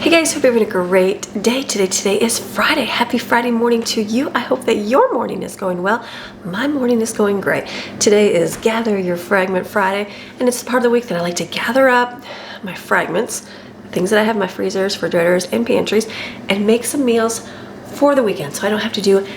Hey guys, hope you're having a great day today. Today is Friday. Happy Friday morning to you. I hope that your morning is going well. My morning is going great. Today is Gather Your Fragment Friday, and it's the part of the week that I like to gather up my fragments, things that I have in my freezers, refrigerators, and pantries, and make some meals for the weekend so I don't have to do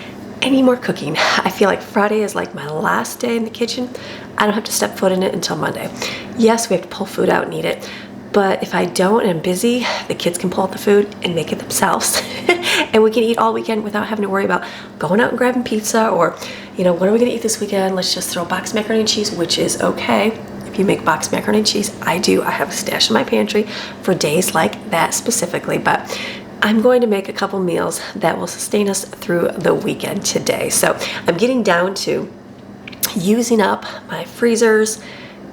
any more cooking. I feel like Friday is like my last day in the kitchen. I don't have to step foot in it until Monday. Yes, we have to pull food out and eat it. But if I don't and I'm busy, the kids can pull out the food and make it themselves. And we can eat all weekend without having to worry about going out and grabbing pizza or, you know, what are we gonna eat this weekend? Let's just throw boxed macaroni and cheese, which is okay. If you make boxed macaroni and cheese, I do. I have a stash in my pantry for days like that specifically. But I'm going to make a couple meals that will sustain us through the weekend today. So I'm getting down to using up my freezers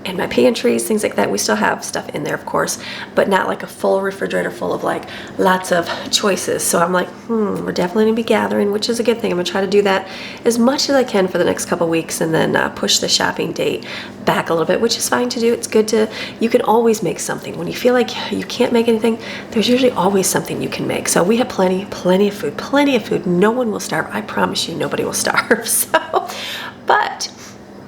and my pantries, things like that. We still have stuff in there, of course, but not like a full refrigerator full of like lots of choices. So I'm like, we're definitely gonna be gathering, which is a good thing. I'm gonna try to do that as much as I can for the next couple weeks and then push the shopping date back a little bit, which is fine to do. It's good to, you can always make something. When you feel like you can't make anything, there's usually always something you can make. So we have plenty of food. No one will starve. I promise you, nobody will starve. So, but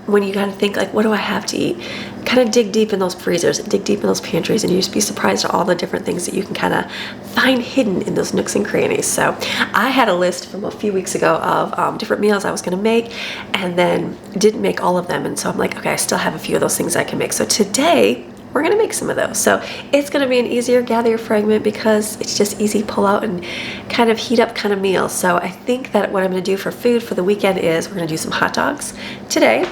when you kind of think like, what do I have to eat? Kind of dig deep in those freezers, dig deep in those pantries, and you just be surprised at all the different things that you can kind of find hidden in those nooks and crannies. So I had a list from a few weeks ago of different meals I was gonna make and then didn't make all of them. And so I'm like, okay, I still have a few of those things I can make. So today, we're gonna make some of those. So it's gonna be an easier gather your fragment because it's just easy pull out and kind of heat up kind of meal. So I think that what I'm gonna do for food for the weekend is we're gonna do some hot dogs today,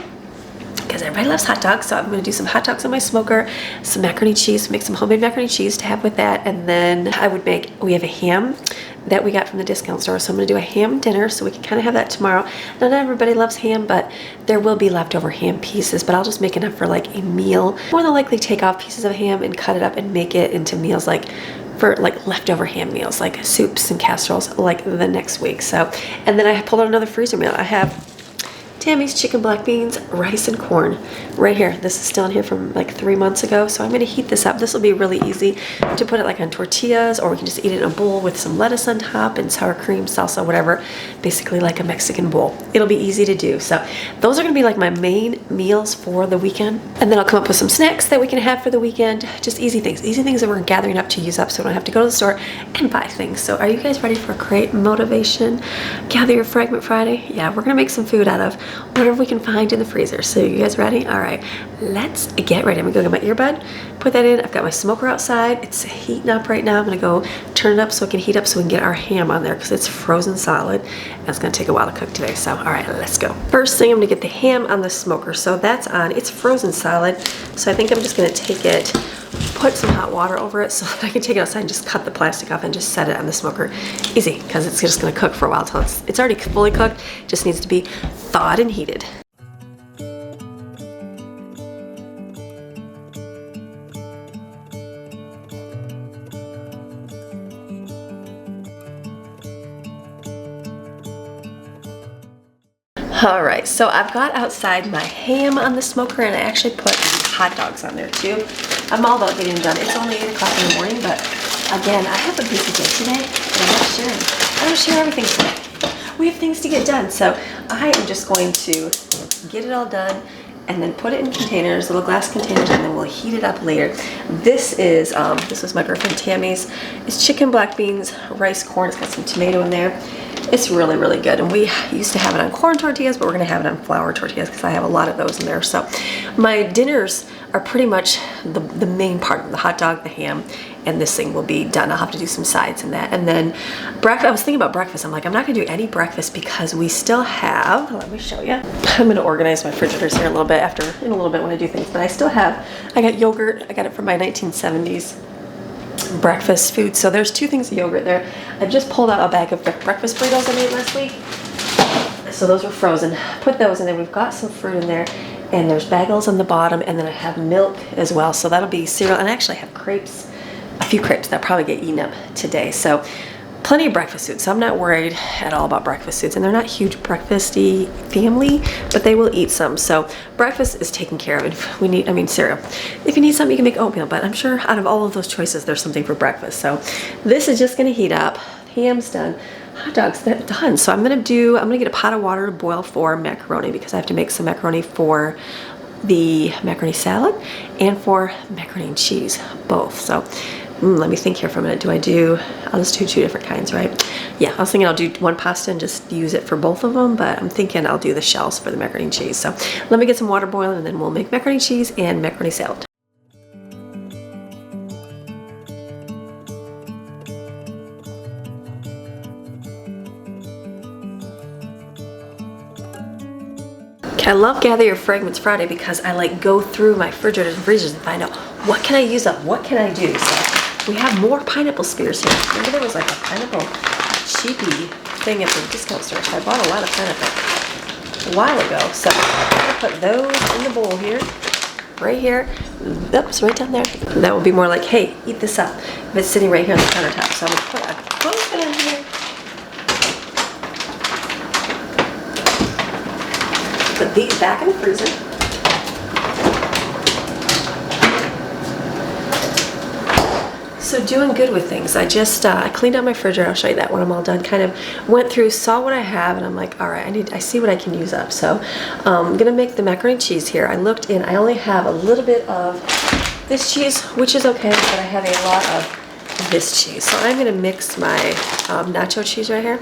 because everybody loves hot dogs. So I'm going to do some hot dogs on my smoker, some macaroni and cheese, make some homemade macaroni and cheese to have with that. And then I would make, we have a ham that we got from the discount store. So I'm going to do a ham dinner so we can kind of have that tomorrow. Now, not everybody loves ham, but there will be leftover ham pieces, but I'll just make enough for like a meal. More than likely take off pieces of ham and cut it up and make it into meals like for like leftover ham meals, like soups and casseroles like the next week. So, and then I pulled out another freezer meal. I have Tammy's chicken black beans, rice, and corn right here. This is still in here from like 3 months ago. So I'm gonna heat this up. This will be really easy to put it like on tortillas, or we can just eat it in a bowl with some lettuce on top and sour cream, salsa, whatever. Basically like a Mexican bowl. It'll be easy to do. So those are gonna be like my main meals for the weekend. And then I'll come up with some snacks that we can have for the weekend. Just easy things that we're gathering up to use up so we don't have to go to the store and buy things. So are you guys ready for a great motivation? Gather your fragment Friday? Yeah, we're gonna make some food out of whatever we can find in the freezer. So you guys ready? All right, let's get ready. I'm gonna go get my earbud, put that in. I've got my smoker outside. It's heating up right now. I'm gonna go turn it up so it can heat up so we can get our ham on there because it's frozen solid and it's gonna take a while to cook today. So all right, let's go. First thing, I'm gonna get the ham on the smoker. So that's on, it's frozen solid. So I think I'm just gonna take it, put some hot water over it so that I can take it outside and just cut the plastic off and just set it on the smoker. Easy, because it's just gonna cook for a while till it's already fully cooked. Just needs to be thawed and heated. All right, so I've got outside my ham on the smoker and I actually put hot dogs on there too. I'm all about getting done. It's only 8 o'clock in the morning, but again, I have a busy day today and I'm not sharing. I don't share everything today. We have things to get done. So I am just going to get it all done and then put it in containers, little glass containers, and then we'll heat it up later. This is, this was my girlfriend Tammy's. It's chicken, black beans, rice, corn. It's got some tomato in there. It's really, really good. And we used to have it on corn tortillas, but we're gonna have it on flour tortillas because I have a lot of those in there. So my dinners are pretty much the main part of the hot dog, the ham, and this thing will be done. I'll have to do some sides in that. And then breakfast, I was thinking about breakfast. I'm like, I'm not gonna do any breakfast because we still have, let me show you. I'm gonna organize my refrigerators here a little bit in a little bit when I do things, but I still have, I got yogurt. I got it from my 1970s breakfast food. So there's 2 things of yogurt there. I just pulled out a bag of breakfast burritos I made last week. So those were frozen. Put those in there. We've got some fruit in there and there's bagels on the bottom, and then I have milk as well. So that'll be cereal, and I actually have crepes, a few crepes that probably get eaten up today. So plenty of breakfast foods, so I'm not worried at all about breakfast foods. And they're not huge breakfasty family, but they will eat some. So breakfast is taken care of. If we need, I mean, cereal. If you need something, you can make oatmeal, but I'm sure out of all of those choices, there's something for breakfast. So this is just gonna heat up. Ham's done. Hot dogs done. So I'm gonna get a pot of water to boil for macaroni, because I have to make some macaroni for the macaroni salad and for macaroni and cheese, both. So let me think here for a minute. I'll just do 2 different kinds, right? Yeah, I was thinking I'll do one pasta and just use it for both of them, but I'm thinking I'll do the shells for the macaroni and cheese. So let me get some water boiling, and then we'll make macaroni and cheese and macaroni salad. I love Gather Your Fragments Friday because I like go through my refrigerators and freezers and find out what can I use up, what can I do. So we have more pineapple spears here. Remember there was like a pineapple cheapy thing at the discount store. So I bought a lot of pineapple a while ago. So I'm gonna put those in the bowl here, right here. Oops, right down there. That will be more like, hey, eat this up. If it's sitting right here on the countertop. So I'm gonna put a clothespin in here. Put these back in the freezer. So doing good with things. I just I cleaned out my refrigerator. I'll show you that when I'm all done. Kind of went through, saw what I have, and I'm like, all right, I see what I can use up. So I'm gonna make the macaroni and cheese here. I looked in. I only have a little bit of this cheese, which is okay, but I have a lot of this cheese. So I'm gonna mix my nacho cheese right here.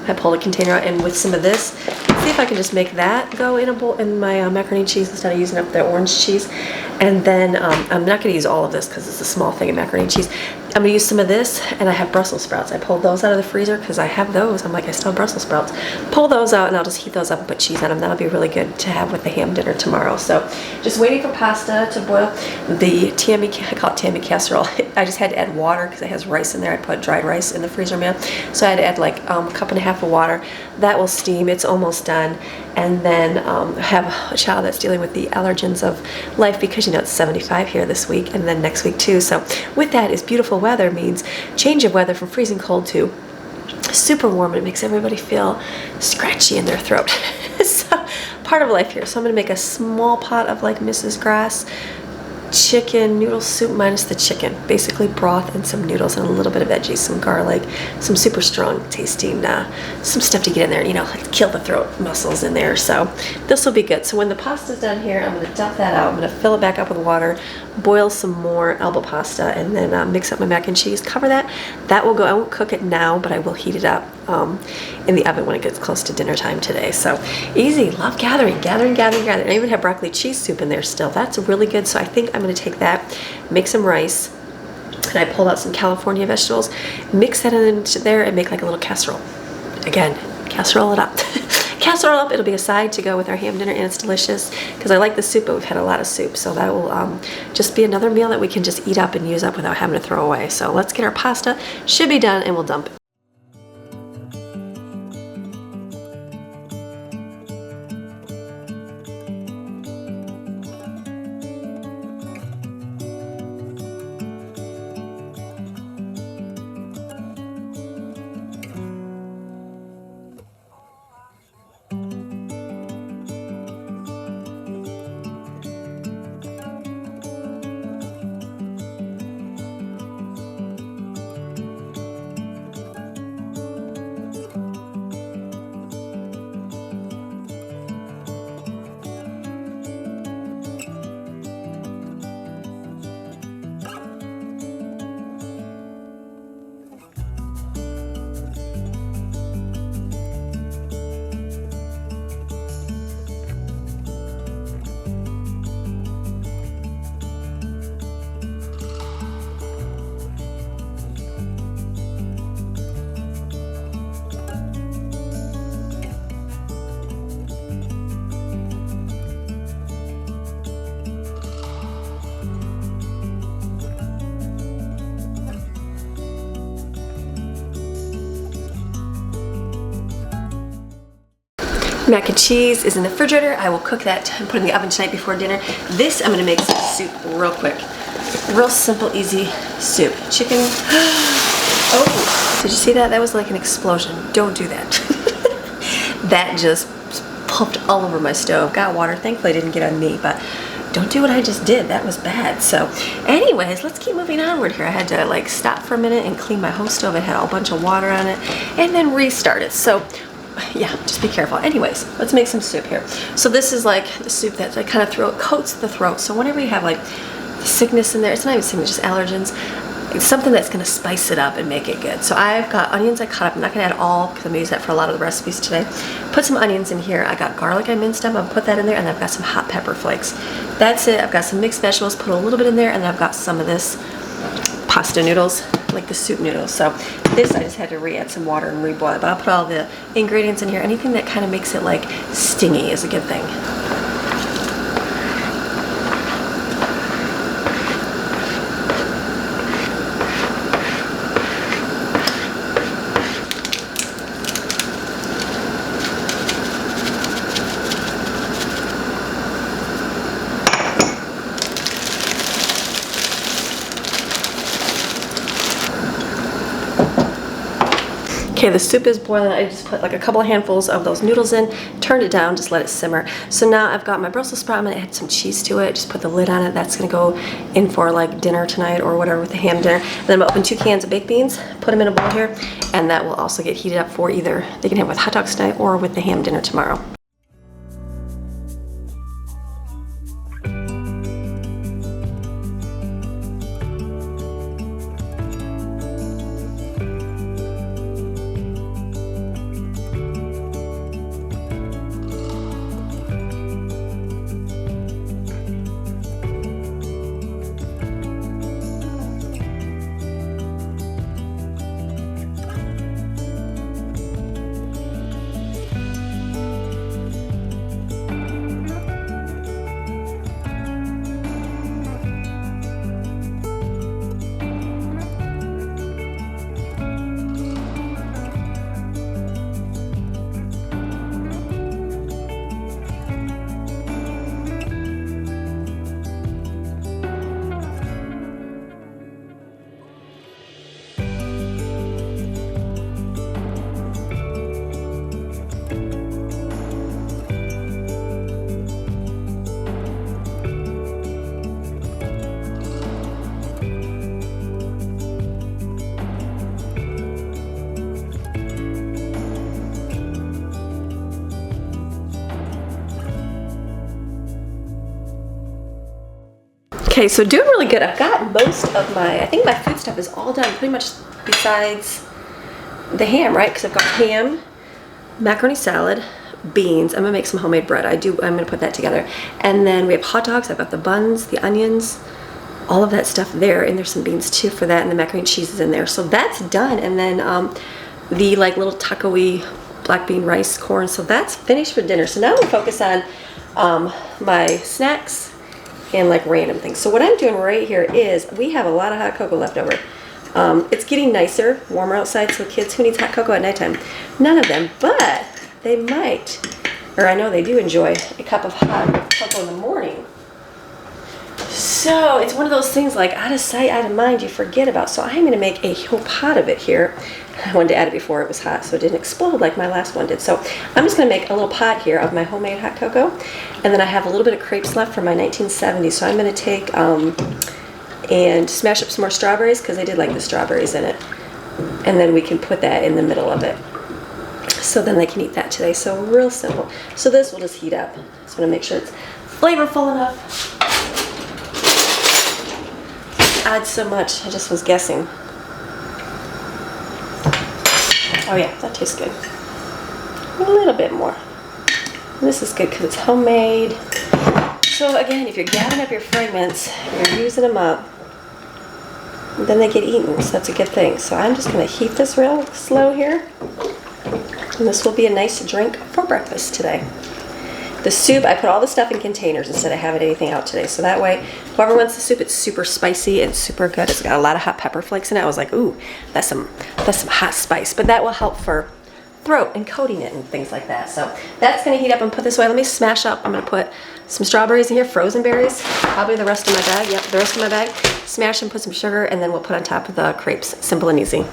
I pulled a container out, and with some of this, see if I can just make that go in a bowl in my macaroni and cheese instead of using up the orange cheese. And then I'm not gonna use all of this because it's a small thing of macaroni and cheese. I'm gonna use some of this, and I have Brussels sprouts. I pulled those out of the freezer because I have those. I'm like, I still have Brussels sprouts. Pull those out, and I'll just heat those up and put cheese on them. That'll be really good to have with the ham dinner tomorrow. So just waiting for pasta to boil. The tammy, I call it tammy casserole. I just had to add water because it has rice in there. I put dried rice in the freezer, man. So I had to add like a cup and a half of water. That will steam. It's almost done. And then have a child that's dealing with the allergens of life because, you know, it's 75 here this week and then next week too. So with that is beautiful weather means change of weather from freezing cold to super warm, and it makes everybody feel scratchy in their throat. So part of life here. So I'm gonna make a small pot of like Mrs. Grass chicken noodle soup minus the chicken, basically broth and some noodles and a little bit of veggies, some garlic, some super strong tasting some stuff to get in there, you know, like kill the throat muscles in there. So this will be good. So when the pasta's done here, I'm going to dump that out. I'm going to fill it back up with water, boil some more elbow pasta, and then mix up my mac and cheese. Cover that. That will go. I won't cook it now, but I will heat it up in the oven when it gets close to dinner time today. So easy. Love gathering. I even have broccoli cheese soup in there still. That's really good. So I think I'm going to take that, make some rice, and I pulled out some California vegetables, mix that into there, and make like a little casserole. Again, casserole it up. Casserole up. It'll be a side to go with our ham dinner, and it's delicious because I like the soup, but we've had a lot of soup, so that will just be another meal that we can just eat up and use up without having to throw away. So let's get our pasta. Should be done, and we'll dump it. Mac and cheese is in the refrigerator. I will cook that and put it in the oven tonight before dinner. This, I'm gonna make some soup real quick. Real simple, easy soup. Chicken, Oh, did you see that? That was like an explosion. Don't do that. That just popped all over my stove. Got water. Thankfully, it didn't get on me, but don't do what I just did. That was bad. So anyways, let's keep moving onward here. I had to like stop for a minute and clean my home stove. It had a bunch of water on it and then restart it. So yeah, just be careful. Anyways, let's make some soup here. So this is like the soup that kind of coats the throat. So whenever you have like sickness in there, it's not even sickness, just allergens. It's something that's going to spice it up and make it good. So I've got onions I cut up. I'm not going to add all because I'm going to use that for a lot of the recipes today. Put some onions in here. I got garlic I minced up. I'll put that in there, and I've got some hot pepper flakes. That's it. I've got some mixed vegetables. Put a little bit in there, and then I've got some of this pasta noodles, like the soup noodles. So this I just had to re-add some water and reboil it. But I'll put all the ingredients in here. Anything that kind of makes it like stingy is a good thing. Okay, the soup is boiling. I just put like a couple of handfuls of those noodles in, turned it down, just let it simmer. So now I've got my Brussels sprout. I'm gonna add some cheese to it. Just put the lid on it. That's gonna go in for like dinner tonight or whatever with the ham dinner. Then I'm gonna open 2 cans of baked beans, put them in a bowl here, and that will also get heated up for either they can have with hot dogs tonight or with the ham dinner tomorrow. Okay, so doing really good. I've got most of I think my food stuff is all done pretty much besides the ham, right? Because I've got ham, macaroni salad, beans. I'm gonna make some homemade bread. I'm gonna put that together. And then we have hot dogs. I've got the buns, the onions, all of that stuff there. And there's some beans too for that. And the macaroni and cheese is in there. So that's done. And then the like little taco-y black bean rice corn. So that's finished for dinner. So now we focus on my snacks and like random things. So what I'm doing right here is we have a lot of hot cocoa left over. It's getting nicer, warmer outside, so kids, who needs hot cocoa at nighttime? None of them, but they might, or I know they do enjoy a cup of hot cocoa in the morning. So it's one of those things like out of sight, out of mind, you forget about. So I'm gonna make a whole pot of it here. I wanted to add it before it was hot so it didn't explode like my last one did. So I'm just gonna make a little pot here of my homemade hot cocoa. And then I have a little bit of crepes left from my 1970s. So I'm gonna take and smash up some more strawberries because I did like the strawberries in it. And then we can put that in the middle of it. So then they can eat that today. So real simple. So this will just heat up. Just wanna make sure it's flavorful enough. Add so much, I just was guessing. Oh yeah, that tastes good. A little bit more. And this is good because it's homemade. So again, if you're gathering up your fragments, you're using them up, then they get eaten, so that's a good thing. So I'm just gonna heat this real slow here. And this will be a nice drink for breakfast today. The soup, I put all the stuff in containers instead of having anything out today. So that way, whoever wants the soup, it's super spicy and super good. It's got a lot of hot pepper flakes in it. I was like, ooh, that's some hot spice. But that will help for throat and coating it and things like that. So that's gonna heat up and put this away. Let me smash up. I'm gonna put some strawberries in here, frozen berries, probably the rest of my bag. Yep, the rest of my bag. Smash and put some sugar, and then we'll put on top of the crepes. Simple and easy.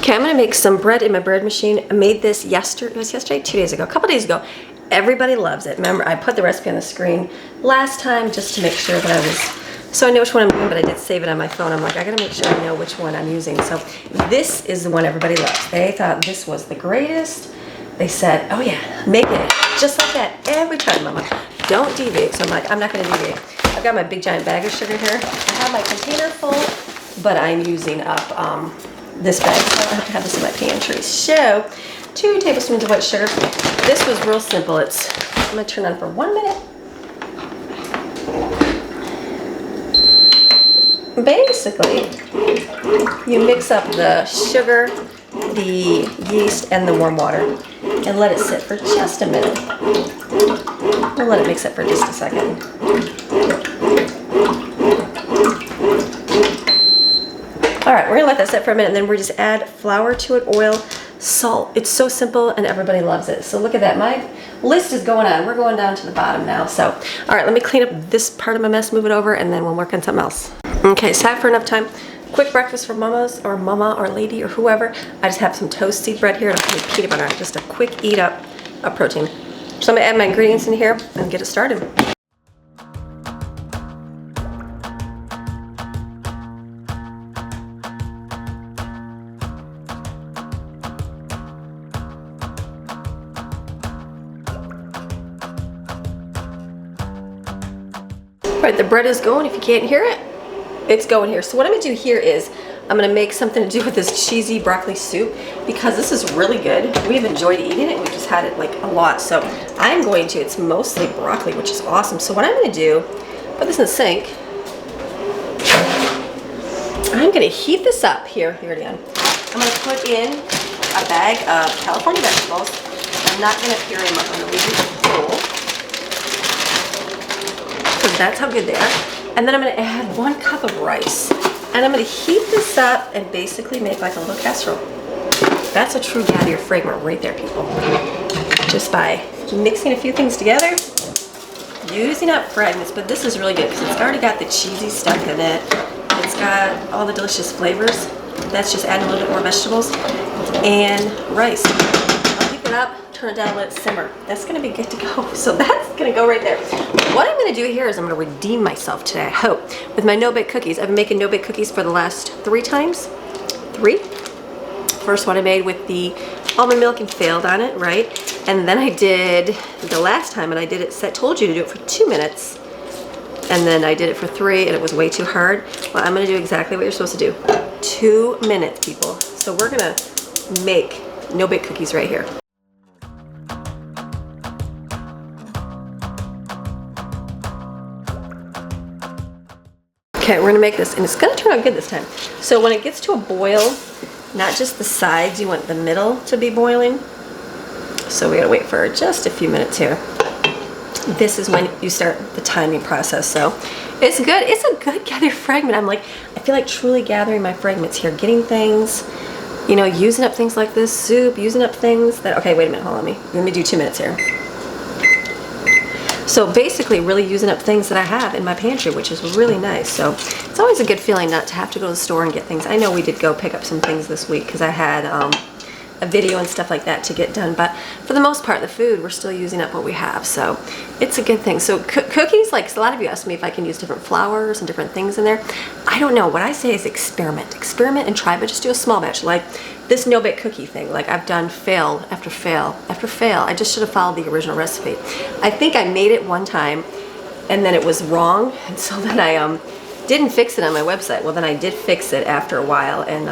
Okay, I'm gonna make some bread in my bread machine. I made this yesterday, it was yesterday, 2 days ago, a couple days ago. Everybody loves it. Remember, I put the recipe on the screen last time just to make sure that I was, so I know which one I'm doing, but I did save it on my phone. I'm like, I gotta make sure I know which one I'm using. So this is the one everybody loves. They thought this was the greatest. They said, oh yeah, make it just like that every time, Mama. Don't deviate. So I'm like, I'm not gonna deviate. I've got my big giant bag of sugar here. I have my container full, but I'm using up this bag, so I don't have to have this in my pantry. So 2 tablespoons of white sugar. This was real simple. I'm gonna turn on for 1 minute. Basically, you mix up the sugar, the yeast, and the warm water and let it sit for just a minute. We'll let it mix it for just a second. All right, we're gonna let that sit for a minute and then we just add flour to it, oil, salt. It's so simple and everybody loves it. So look at that, my list is going on. We're going down to the bottom now. So, all right, let me clean up this part of my mess, move it over, and then we'll work on something else. Okay, so for enough time. Quick breakfast for mamas or mama or lady or whoever. I just have some toast seed bread here and I'm putting peanut butter on it. Just a quick eat up of protein. So I'm gonna add my ingredients in here and get it started. All right, the bread is going. If you can't hear it, it's going here. So what I'm gonna do here is I'm gonna make something to do with this cheesy broccoli soup because this is really good. We've enjoyed eating it. We've just had it like a lot. So I'm going to, it's mostly broccoli, which is awesome. So what I'm gonna do, put this in the sink. I'm gonna heat this up here again. I'm gonna put in a bag of California vegetables. I'm not gonna puree them up, I'm gonna leave them whole. So that's how good they are. And then I'm gonna add 1 cup of rice. And I'm gonna heat this up and basically make like a little casserole. That's a true gather your fragment right there, people. Just by mixing a few things together, using up fragments, but this is really good because it's already got the cheesy stuff in it. It's got all the delicious flavors. That's just adding a little bit more vegetables and rice. I'll heat it up, turn it down, let it simmer. That's gonna be good to go. So that's gonna go right there. What I'm gonna do here is I'm gonna redeem myself today, I hope, with my no-bake cookies. I've been making no-bake cookies for the last 3 times. 3. First one I made with the almond milk and failed on it, right? And then I did the last time and I did it, told you to do it for 2 minutes. And then I did it for 3 and it was way too hard. Well, I'm gonna do exactly what you're supposed to do. 2 minutes, people. So we're gonna make no-bake cookies right here. Okay, we're gonna make this, and it's gonna turn out good this time. So when it gets to a boil, not just the sides, you want the middle to be boiling. So we gotta wait for just a few minutes here. This is when you start the timing process. So it's good, it's a good gather fragment. I feel like truly gathering my fragments here, getting things, you know, using up things like this soup, using up things that, okay, wait a minute, hold on, let me do 2 minutes here. So basically really using up things that I have in my pantry, which is really nice. So it's always a good feeling not to have to go to the store and get things. I know we did go pick up some things this week because I had a video and stuff like that to get done, but for the most part, the food, we're still using up what we have, so it's a good thing. So cookies, like a lot of you asked me if I can use different flours and different things in there. I don't know. What I say is experiment and try, but just do a small batch. Like this no-bake cookie thing, like I've done fail after fail after fail. I just should have followed the original recipe. I think I made it one time and then it was wrong, and so then I didn't fix it on my website. Well, then I did fix it after a while, and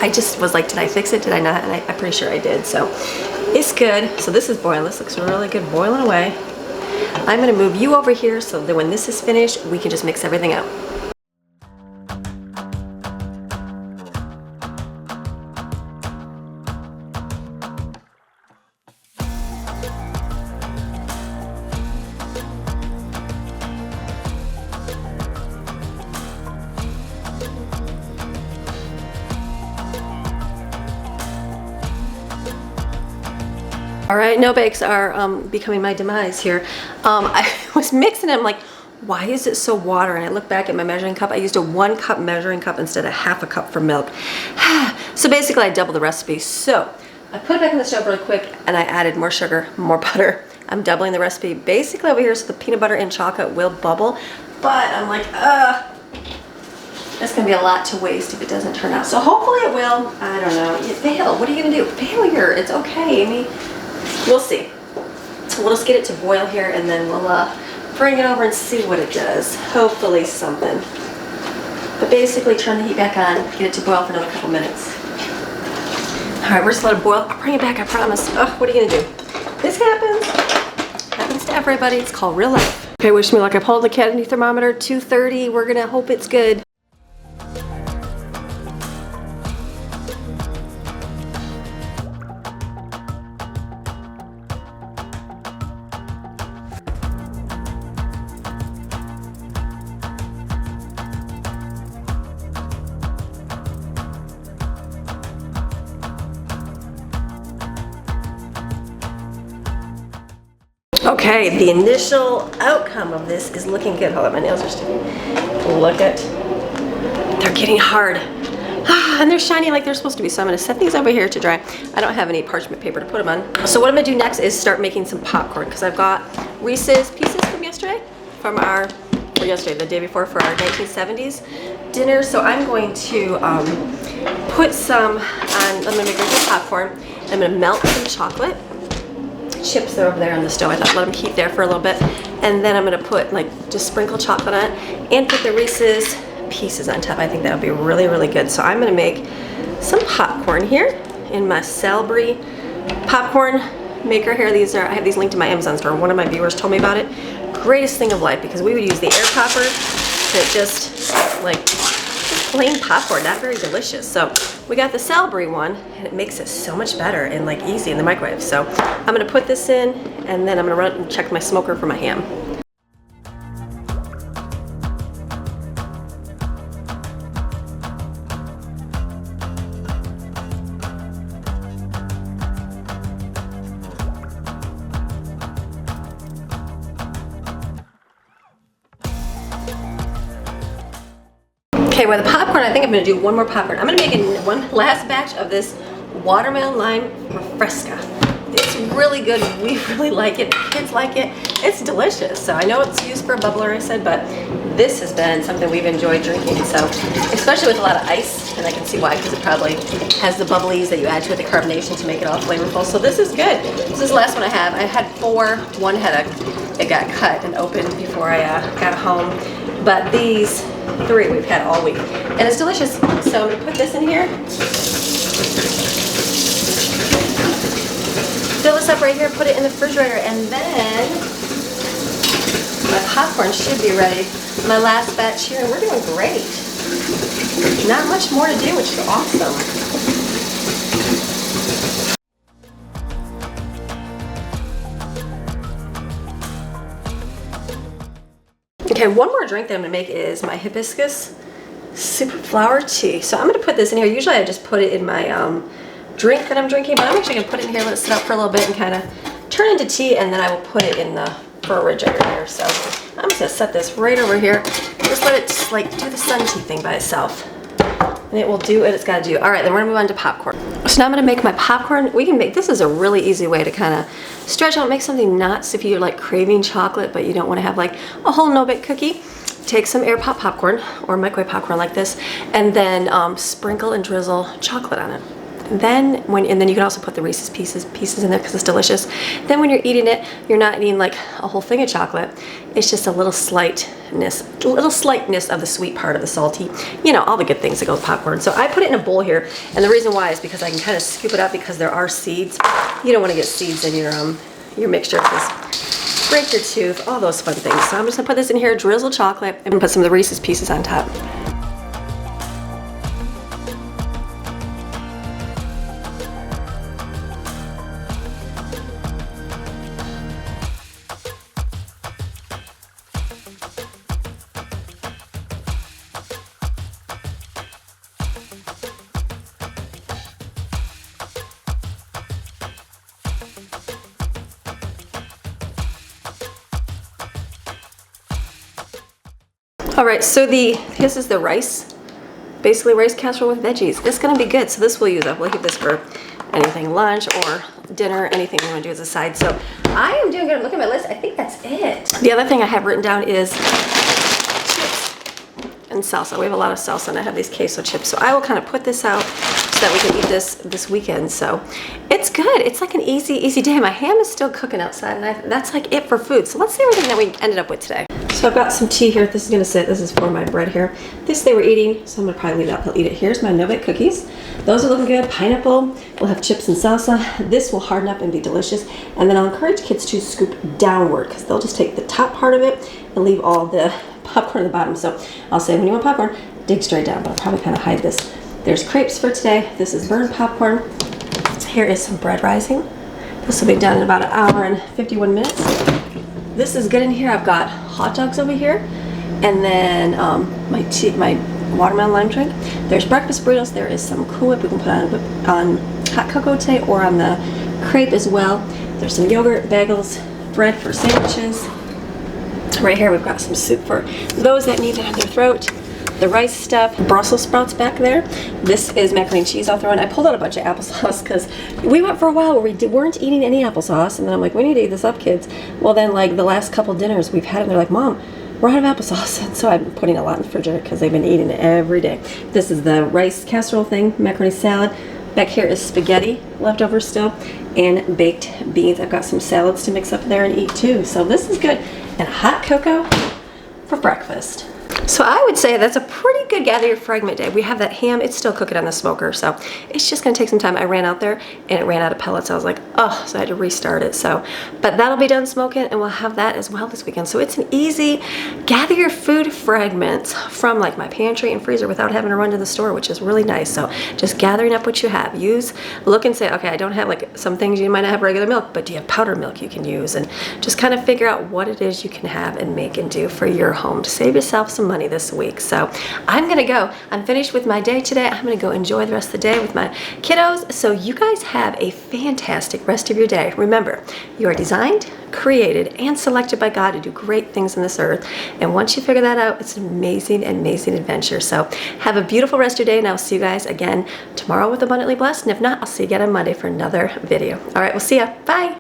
I just was like, did I fix it? Did I not? And I'm pretty sure I did. So it's good. So this is boiling. This looks really good, boiling away. I'm gonna move you over here so that when this is finished, we can just mix everything out. All right, no bakes are becoming my demise here. I was mixing them like, why is it so watery? And I look back at my measuring cup. I used a 1 cup measuring cup instead of half a cup for milk. So basically I doubled the recipe. So I put it back on the stove really quick and I added more sugar, more butter. I'm doubling the recipe basically over here so the peanut butter and chocolate will bubble. But I'm like, that's gonna be a lot to waste if it doesn't turn out. So hopefully it will. I don't know. Fail. What are you gonna do? Failure. It's okay, Amy. We'll see. We'll just get it to boil here and then we'll bring it over and see what it does. Hopefully something. But basically turn the heat back on, get it to boil for another couple minutes. All right, we're just let it boil. I'll bring it back, I promise. Oh, what are you gonna do? This happens. Happens to everybody. It's called real life. Okay, wish me luck. I pulled the cavity thermometer, 230. We're gonna hope it's good. Okay, the initial outcome of this is looking good. Hold on, my nails are sticking. Look at, they're getting hard. And they're shiny like they're supposed to be. So I'm gonna set these over here to dry. I don't have any parchment paper to put them on. So what I'm gonna do next is start making some popcorn because I've got Reese's Pieces from yesterday, the day before for our 1970s dinner. So I'm going to put some on, I'm gonna make some popcorn. I'm gonna melt some chocolate. Chips are over there on the stove. I thought let them heat there for a little bit. And then I'm gonna put just sprinkle chocolate on it and put the Reese's Pieces on top. I think that'll be really, really good. So I'm gonna make some popcorn here in my Salisbury popcorn maker here. I have these linked in my Amazon store. One of my viewers told me about it. Greatest thing of life because we would use the air popper to just plain popcorn, not very delicious. So we got the Salisbury one and it makes it so much better and easy in the microwave. So I'm gonna put this in and then I'm gonna run and check my smoker for my ham. Okay, with the popcorn, I think I'm gonna do one more popcorn. I'm gonna make one last batch of this watermelon lime refresca. It's really good. We really like it. Kids like it. It's delicious. So I know it's used for a bubbler, I said, but this has been something we've enjoyed drinking. So, especially with a lot of ice, and I can see why, because it probably has the bubblies that you add to it, the carbonation to make it all flavorful. So this is good. This is the last one I have. I had 4. One it got cut and opened before I got home. But these 3 we've had all week. And it's delicious. So I'm gonna put this in here. Fill this up right here, put it in the refrigerator, and then my popcorn should be ready. My last batch here, and we're doing great. Not much more to do, which is awesome. Okay, one more drink that I'm gonna make is my hibiscus super flower tea. So I'm gonna put this in here. Usually I just put it in my drink that I'm drinking, but I'm actually gonna put it in here, let it sit out for a little bit and kind of turn into tea, and then I will put it in the refrigerator here. So I'm just gonna set this right over here. Just let it just do the sun tea thing by itself. And it will do what it's gotta do. All right, then we're gonna move on to popcorn. So now I'm gonna make my popcorn. This is a really easy way to kind of stretch out, make something nuts if you're craving chocolate, but you don't wanna have a whole no-bake cookie. Take some air pop popcorn or microwave popcorn like this, and then sprinkle and drizzle chocolate on it. And then you can also put the Reese's Pieces in there because it's delicious. Then when you're eating it, you're not eating a whole thing of chocolate. It's just a little slightness of the sweet part of the salty. All the good things that go with popcorn. So I put it in a bowl here, and the reason why is because I can kind of scoop it up because there are seeds. You don't want to get seeds in your mixture because break your tooth, all those fun things. So I'm just gonna put this in here, drizzle chocolate, and put some of the Reese's Pieces on top. All right, so this is the rice, basically rice casserole with veggies. It's gonna be good, so this we'll use up. We'll keep this for anything lunch or dinner, anything we wanna do as a side. So I am doing good. Look at my list, I think that's it. The other thing I have written down is chips and salsa. We have a lot of salsa and I have these queso chips. So I will kind of put this out so that we can eat this weekend. So it's good. It's like an easy day. My ham is still cooking outside and that's like it for food. So let's see everything that we ended up with today. So I've got some tea here. This is gonna sit. This is for my bread here. This they were eating, so I'm gonna probably leave it out. They'll eat it. Here's my no-bake cookies. Those are looking good. Pineapple. We'll have chips and salsa. This will harden up and be delicious. And then I'll encourage kids to scoop downward because they'll just take the top part of it and leave all the popcorn at the bottom. So I'll say when you want popcorn, dig straight down, but I'll probably kind of hide this. There's crepes for today. This is burned popcorn. Here is some bread rising. This will be done in about an hour and 51 minutes. This is good in here. I've got hot dogs over here, and then my watermelon lime drink. There's breakfast burritos. There is some Cool Whip we can put on hot cocoa today or on the crepe as well. There's some yogurt, bagels, bread for sandwiches. Right here we've got some soup for those that need it on their throat. The rice stuff, Brussels sprouts back there. This is macaroni and cheese I'll throw in. I pulled out a bunch of applesauce because we went for a while where we weren't eating any applesauce, and then I'm like, we need to eat this up, kids. Well, then like the last couple dinners we've had, and they're like, Mom, we're out of applesauce. And so I'm putting a lot in the refrigerator because they've been eating it every day. This is the rice casserole thing, macaroni salad. Back here is spaghetti leftover still, and baked beans. I've got some salads to mix up there and eat too. So this is good. And hot cocoa for breakfast. So I would say that's a pretty good gather your fragment day. We have that ham, it's still cooking on the smoker, so it's just gonna take some time. I ran out there and it ran out of pellets. I was like, oh, so I had to restart it. So, but that'll be done smoking and we'll have that as well this weekend. So it's an easy gather your food fragments from like my pantry and freezer without having to run to the store, which is really nice. So just gathering up what you have. Look and say, okay, I don't have like some things you might not have regular milk, but do you have powdered milk you can use? And just kind of figure out what it is you can have and make and do for your home to save yourself some money this week. So I'm gonna go. I'm finished with my day today. I'm gonna go enjoy the rest of the day with my kiddos. So you guys have a fantastic rest of your day. Remember, you are designed, created, and selected by God to do great things on this earth. And once you figure that out, it's an amazing, amazing adventure. So have a beautiful rest of your day, and I'll see you guys again tomorrow with Abundantly Blessed. And if not, I'll see you again on Monday for another video. All right, we'll see ya. Bye.